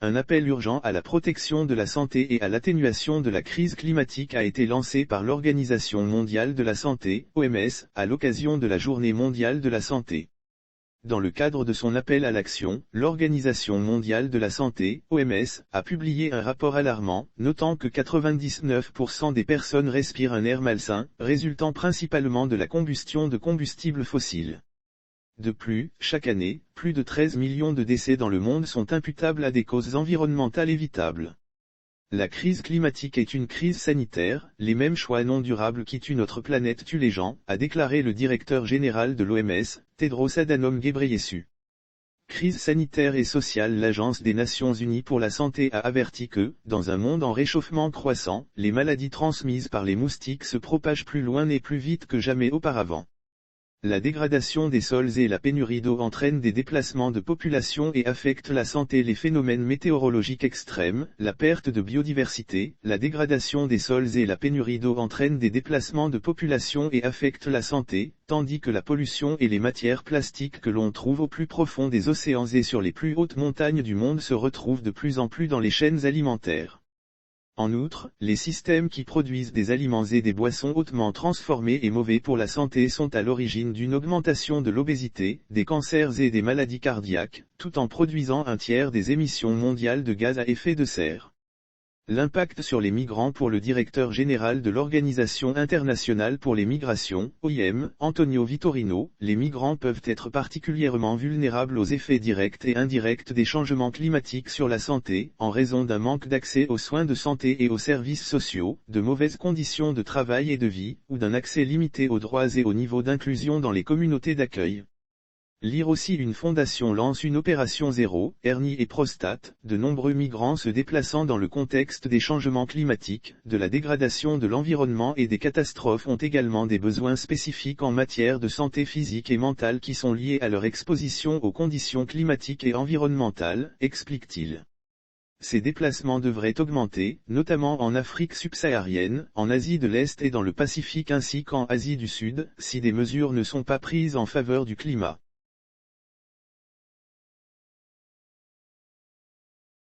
Un appel urgent à la protection de la santé et à l'atténuation de la crise climatique a été lancé par l'Organisation mondiale de la santé, OMS, à l'occasion de la Journée mondiale de la santé. Dans le cadre de son appel à l'action, l'Organisation mondiale de la santé, OMS, a publié un rapport alarmant, notant que 99% des personnes respirent un air malsain, résultant principalement de la combustion de combustibles fossiles. De plus, chaque année, plus de 13 millions de décès dans le monde sont imputables à des causes environnementales évitables. La crise climatique est une crise sanitaire, les mêmes choix non durables qui tuent notre planète tuent les gens, a déclaré le directeur général de l'OMS, Tedros Adhanom Ghebreyesus. Crise sanitaire et sociale. L'Agence des Nations Unies pour la santé a averti que, dans un monde en réchauffement croissant, les maladies transmises par les moustiques se propagent plus loin et plus vite que jamais auparavant. La dégradation des sols et la pénurie d'eau entraînent des déplacements de population et affectent la santé. Les phénomènes météorologiques extrêmes, la perte de biodiversité, la dégradation des sols et la pénurie d'eau entraînent des déplacements de population et affectent la santé, tandis que la pollution et les matières plastiques que l'on trouve au plus profond des océans et sur les plus hautes montagnes du monde se retrouvent de plus en plus dans les chaînes alimentaires. En outre, les systèmes qui produisent des aliments et des boissons hautement transformés et mauvais pour la santé sont à l'origine d'une augmentation de l'obésité, des cancers et des maladies cardiaques, tout en produisant un tiers des émissions mondiales de gaz à effet de serre. L'impact sur les migrants. Pour le directeur général de l'Organisation internationale pour les migrations, OIM, Antonio Vitorino, les migrants peuvent être particulièrement vulnérables aux effets directs et indirects des changements climatiques sur la santé, en raison d'un manque d'accès aux soins de santé et aux services sociaux, de mauvaises conditions de travail et de vie, ou d'un accès limité aux droits et au niveau d'inclusion dans les communautés d'accueil. Lire aussi. Une fondation lance une opération zéro, hernie et prostate. De nombreux migrants se déplaçant dans le contexte des changements climatiques, de la dégradation de l'environnement et des catastrophes ont également des besoins spécifiques en matière de santé physique et mentale qui sont liés à leur exposition aux conditions climatiques et environnementales, explique-t-il. Ces déplacements devraient augmenter, notamment en Afrique subsaharienne, en Asie de l'Est et dans le Pacifique ainsi qu'en Asie du Sud, si des mesures ne sont pas prises en faveur du climat.